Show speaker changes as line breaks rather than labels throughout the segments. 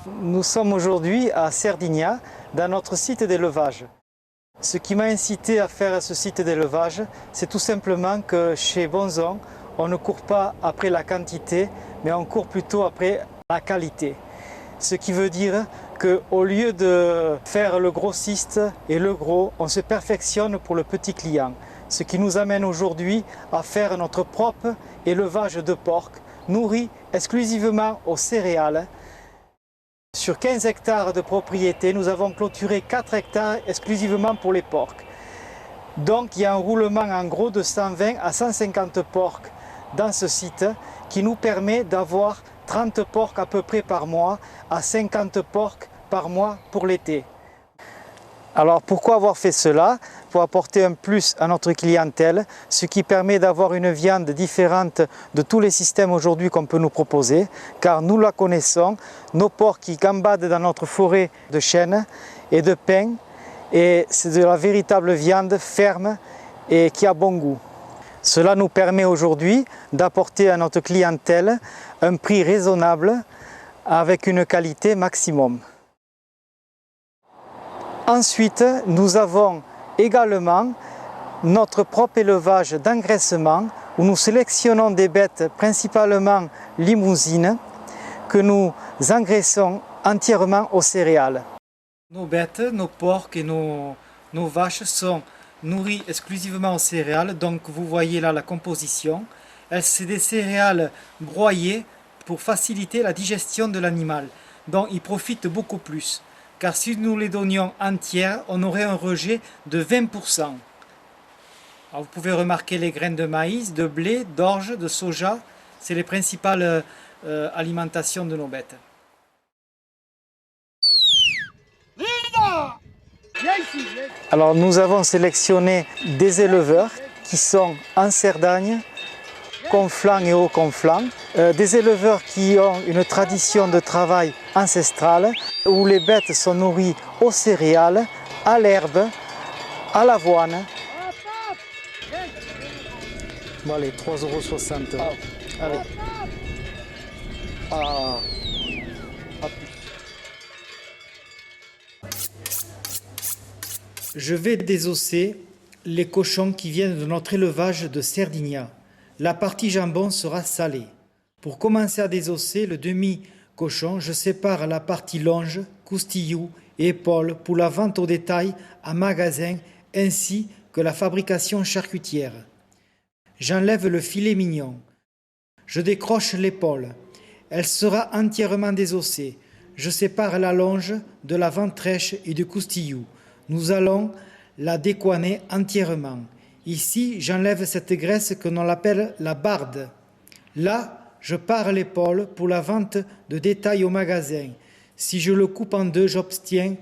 Nous sommes aujourd'hui à Cerdigna, dans notre site d'élevage. Ce qui m'a incité à faire ce site d'élevage, c'est tout simplement que chez Bonzon, on ne court pas après la quantité, mais on court plutôt après la qualité. Ce qui veut dire qu'au lieu de faire le grossiste et le gros, on se perfectionne pour le petit client. Ce qui nous amène aujourd'hui à faire notre propre élevage de porc, nourri exclusivement aux céréales. Sur 15 hectares de propriété, nous avons clôturé 4 hectares exclusivement pour les porcs. Donc il y a un roulement en gros de 120 à 150 porcs dans ce site qui nous permet d'avoir 30 porcs à peu près par mois à 50 porcs par mois pour l'été. Alors pourquoi avoir fait cela? Pour apporter un plus à notre clientèle, ce qui permet d'avoir une viande différente de tous les systèmes aujourd'hui qu'on peut nous proposer, car nous la connaissons, nos porcs qui gambadent dans notre forêt de chênes et de pins, et c'est de la véritable viande ferme et qui a bon goût. Cela nous permet aujourd'hui d'apporter à notre clientèle un prix raisonnable avec une qualité maximum. Ensuite, nous avons également notre propre élevage d'engraissement où nous sélectionnons des bêtes principalement limousines que nous engraissons entièrement aux céréales. Nos bêtes, nos porcs et nos vaches sont nourris exclusivement aux céréales, donc vous voyez là la composition. C'est des céréales broyées pour faciliter la digestion de l'animal, donc ils profitent beaucoup plus. Car si nous les donnions entières, on aurait un rejet de 20%. Alors vous pouvez remarquer les graines de maïs, de blé, d'orge, de soja. C'est les principales alimentations de nos bêtes. Alors nous avons sélectionné des éleveurs qui sont en Cerdagne, Conflans et Haut-Conflans, des éleveurs qui ont une tradition de travail ancestrale où les bêtes sont nourries aux céréales, à l'herbe, à l'avoine. Bon allez, 3,60 €. Allez. Je vais désosser les cochons qui viennent de notre élevage de Cerdigna. La partie jambon sera salée. Pour commencer à désosser le demi-cochon, je sépare la partie longe, coustillou et épaule pour la vente au détail en magasin ainsi que la fabrication charcutière. J'enlève le filet mignon. Je décroche l'épaule. Elle sera entièrement désossée. Je sépare la longe de la ventrèche et du coustillou. Nous allons la décoiner entièrement. Ici, j'enlève cette graisse que l'on appelle la barde. Là, je pars l'épaule pour la vente de détail au magasin. Si je le coupe en deux, j'obtiens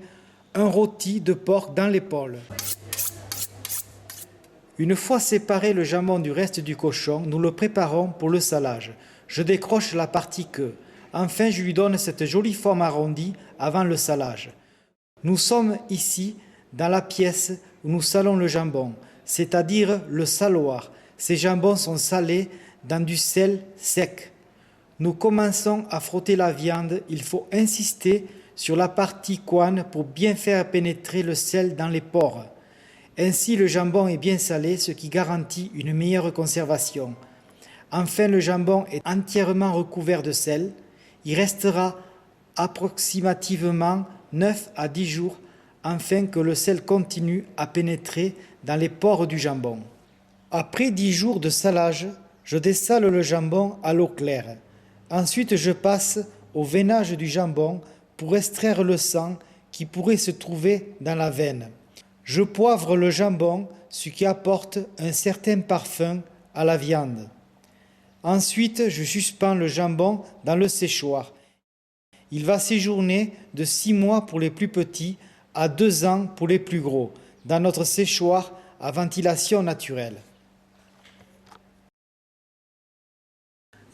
un rôti de porc dans l'épaule. Une fois séparé le jambon du reste du cochon, nous le préparons pour le salage. Je décroche la partie queue. Enfin, je lui donne cette jolie forme arrondie avant le salage. Nous sommes ici dans la pièce où nous salons le jambon, c'est-à-dire le saloir. Ces jambons sont salés dans du sel sec. Nous commençons à frotter la viande. Il faut insister sur la partie coine pour bien faire pénétrer le sel dans les pores. Ainsi, le jambon est bien salé, ce qui garantit une meilleure conservation. Enfin, le jambon est entièrement recouvert de sel. Il restera approximativement 9 à 10 jours afin que le sel continue à pénétrer dans les pores du jambon. Après 10 jours de salage, je dessale le jambon à l'eau claire. Ensuite, je passe au veinage du jambon pour extraire le sang qui pourrait se trouver dans la veine. Je poivre le jambon, ce qui apporte un certain parfum à la viande. Ensuite, je suspends le jambon dans le séchoir. Il va séjourner de 6 mois pour les plus petits à 2 ans pour les plus gros, dans notre séchoir à ventilation naturelle.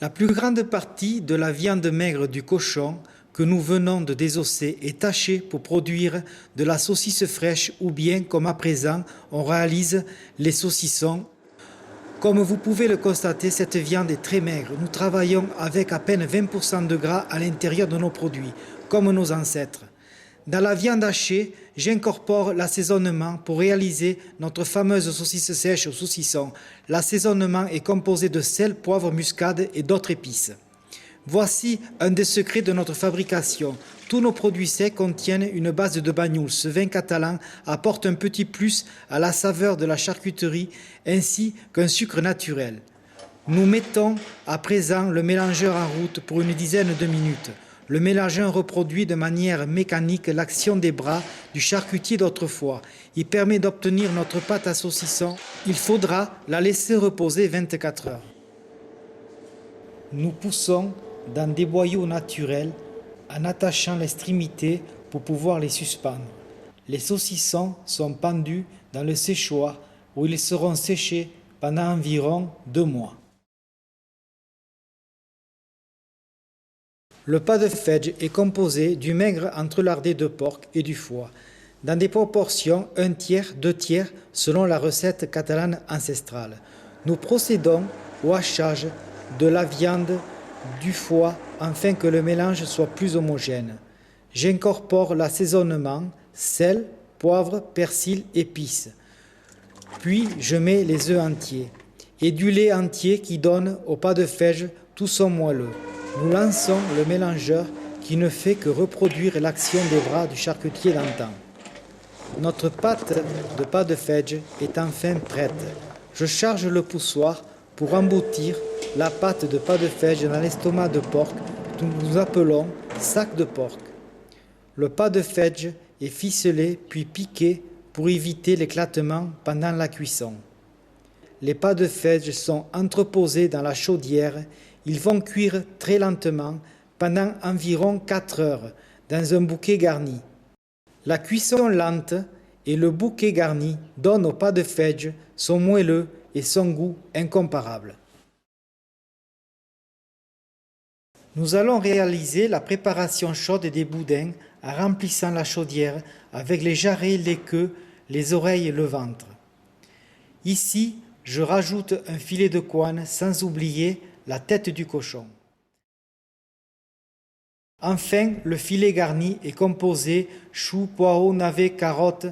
La plus grande partie de la viande maigre du cochon que nous venons de désosser est tachée pour produire de la saucisse fraîche ou bien, comme à présent, on réalise les saucissons. Comme vous pouvez le constater, cette viande est très maigre. Nous travaillons avec à peine 20% de gras à l'intérieur de nos produits. comme nos ancêtres. Dans la viande hachée, j'incorpore l'assaisonnement pour réaliser notre fameuse saucisse sèche au saucisson. L'assaisonnement est composé de sel, poivre, muscade et d'autres épices. Voici un des secrets de notre fabrication. Tous nos produits secs contiennent une base de bagnoul. Ce vin catalan apporte un petit plus à la saveur de la charcuterie ainsi qu'un sucre naturel. Nous mettons à présent le mélangeur en route pour une dizaine de minutes. Le mélangeur reproduit de manière mécanique l'action des bras du charcutier d'autrefois. Il permet d'obtenir notre pâte à saucisson. Il faudra la laisser reposer 24 heures. Nous poussons dans des boyaux naturels en attachant l'extrémité pour pouvoir les suspendre. Les saucissons sont pendus dans le séchoir où ils seront séchés pendant environ 2 mois. Le pas de fège est composé du maigre entrelardé de porc et du foie, dans des proportions 1 tiers, 2 tiers, selon la recette catalane ancestrale. Nous procédons au hachage de la viande, du foie, afin que le mélange soit plus homogène. J'incorpore l'assaisonnement, sel, poivre, persil, épices. Puis je mets les œufs entiers et du lait entier qui donne au pas de fège tout son moelleux. Nous lançons le mélangeur qui ne fait que reproduire l'action des bras du charcutier d'antan. Notre pâte de pas de fège est enfin prête. Je charge le poussoir pour emboutir la pâte de pas de fège dans l'estomac de porc que nous appelons sac de porc. Le pas de fège est ficelé puis piqué pour éviter l'éclatement pendant la cuisson. Les pas de fège sont entreposés dans la chaudière. Ils vont cuire très lentement pendant environ 4 heures dans un bouquet garni. La cuisson lente et le bouquet garni donnent au pas de fège son moelleux et son goût incomparable. Nous allons réaliser la préparation chaude des boudins en remplissant la chaudière avec les jarrets, les queues, les oreilles et le ventre. Ici, je rajoute un filet de coine sans oublier la tête du cochon. Enfin, le filet garni est composé choux, poireaux, navets, carottes.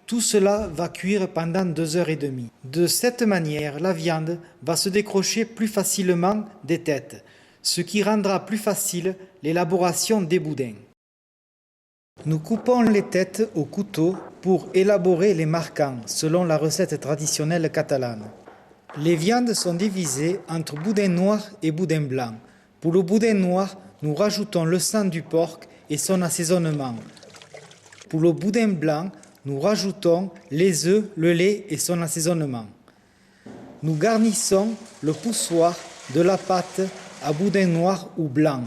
Tout cela va cuire pendant 2 heures et demie. De cette manière, la viande va se décrocher plus facilement des têtes, ce qui rendra plus facile l'élaboration des boudins. Nous coupons les têtes au couteau pour élaborer les marquants, selon la recette traditionnelle catalane. Les viandes sont divisées entre boudin noir et boudin blanc. Pour le boudin noir, nous rajoutons le sang du porc et son assaisonnement. Pour le boudin blanc, nous rajoutons les œufs, le lait et son assaisonnement. Nous garnissons le poussoir de la pâte à boudin noir ou blanc.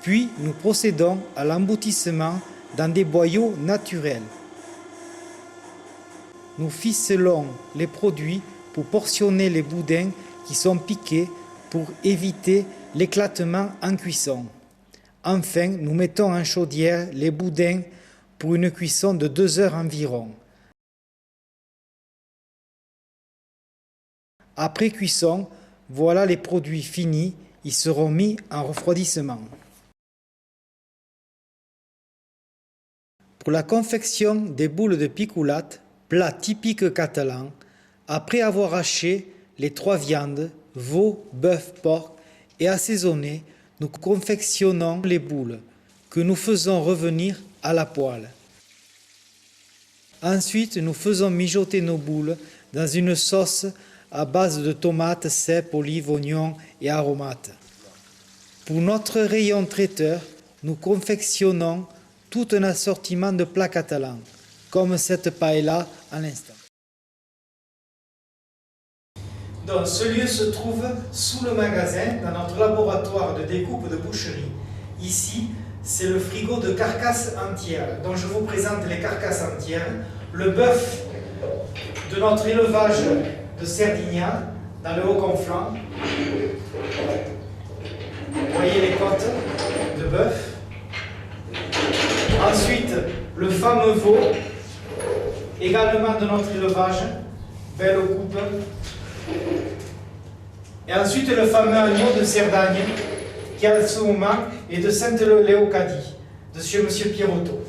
Puis nous procédons à l'emboutissement dans des boyaux naturels. Nous ficelons les produits pour portionner les boudins qui sont piqués pour éviter l'éclatement en cuisson. Enfin, nous mettons en chaudière les boudins pour une cuisson de 2 heures environ. Après cuisson, voilà les produits finis, ils seront mis en refroidissement. Pour la confection des boules de picoulate, plat typique catalan, après avoir haché les 3 viandes, veau, bœuf, porc, et assaisonné, nous confectionnons les boules que nous faisons revenir à la poêle. Ensuite, nous faisons mijoter nos boules dans une sauce à base de tomates, cèpes, olives, oignons et aromates. Pour notre rayon traiteur, nous confectionnons tout un assortiment de plats catalans, comme cette paella à l'instant. Donc, ce lieu se trouve sous le magasin, dans notre laboratoire de découpe de boucherie. Ici, c'est le frigo de carcasses entières, dont je vous présente les carcasses entières. Le bœuf de notre élevage de Cerdignas, dans le Haut-Conflans. Vous voyez les côtes de bœuf. Ensuite, le fameux veau, également de notre élevage, belle coupe. Et ensuite le fameux agneau de Cerdagne qui en ce moment est de Sainte-Léocadie. de chez M. Pierrotto.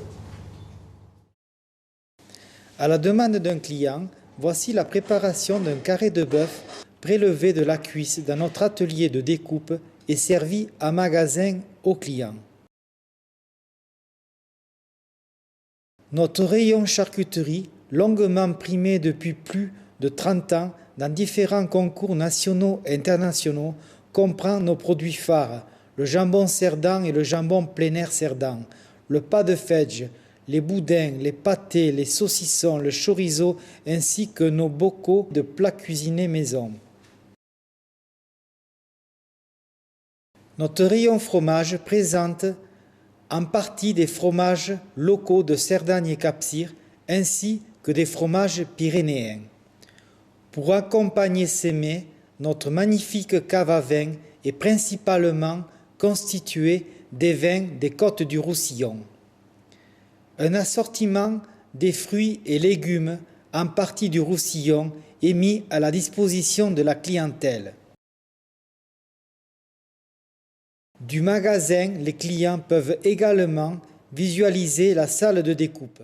À la demande d'un client, voici la préparation d'un carré de bœuf prélevé de la cuisse dans notre atelier de découpe et servi à magasin aux clients. Notre rayon charcuterie, longuement primé depuis plus de 30 ans dans différents concours nationaux et internationaux, comprend nos produits phares, le jambon Cerdan et le jambon plein air Cerdan, le pas de fège, les boudins, les pâtés, les saucissons, le chorizo, ainsi que nos bocaux de plats cuisinés maison. Notre rayon fromage présente en partie des fromages locaux de Cerdagne et Capcir, ainsi que des fromages pyrénéens. Pour accompagner ces mets, notre magnifique cave à vin est principalement constituée des vins des Côtes du Roussillon. Un assortiment des fruits et légumes en partie du Roussillon est mis à la disposition de la clientèle. Du magasin, les clients peuvent également visualiser la salle de découpe.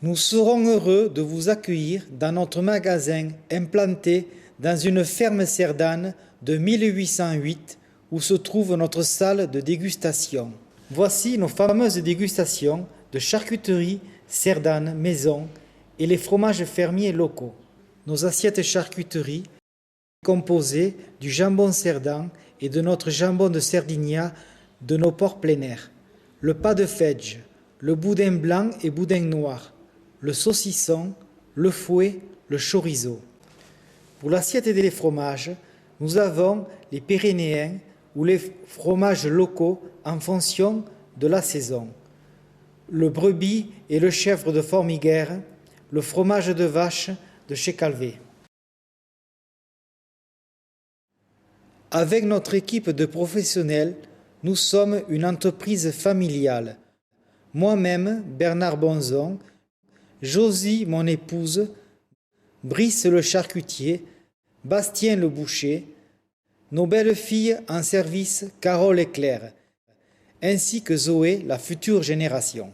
Nous serons heureux de vous accueillir dans notre magasin implanté dans une ferme Cerdane de 1808 où se trouve notre salle de dégustation. Voici nos fameuses dégustations de charcuterie Cerdane maison et les fromages fermiers locaux. Nos assiettes charcuterie composées du jambon Cerdan et de notre jambon de Cerdinia de nos porcs plein air, le pas de fège, le boudin blanc et boudin noir, le saucisson, le fouet, le chorizo. Pour l'assiette des fromages, nous avons les pyrénéens ou les fromages locaux en fonction de la saison, le brebis et le chèvre de Formiguère, le fromage de vache de chez Calvé. Avec notre équipe de professionnels, nous sommes une entreprise familiale. Moi-même, Bernard Bonzon, Josie, mon épouse, Brice le charcutier, Bastien le boucher, nos belles filles en service, Carole et Claire, ainsi que Zoé, la future génération.